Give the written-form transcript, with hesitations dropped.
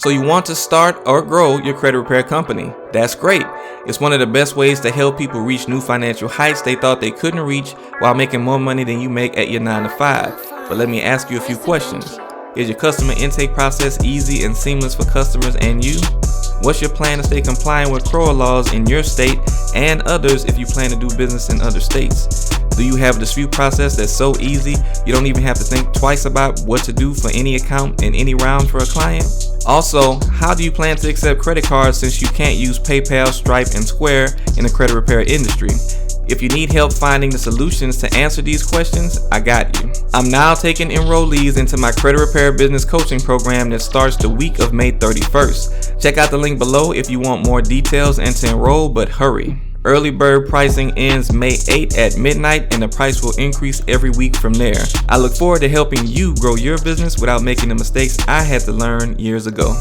So you want to start or grow your credit repair company. That's great. It's one of the best ways to help people reach new financial heights they thought they couldn't reach while making more money than you make at your 9 to 5. But let me ask you a few questions. Is your customer intake process easy and seamless for customers and you? What's your plan to stay compliant with CROA laws in your state and others if you plan to do business in other states? Do you have a dispute process that's so easy you don't even have to think twice about what to do for any account in any round for a client? Also, how do you plan to accept credit cards since you can't use PayPal, Stripe, and Square in the credit repair industry? If you need help finding the solutions to answer these questions, I got you. I'm now taking enrollees into my credit repair business coaching program that starts the week of May 31st. Check out the link below if you want more details and to enroll, but hurry. Early bird pricing ends May 8 at midnight and the price will increase every week from there. I look forward to helping you grow your business without making the mistakes I had to learn years ago.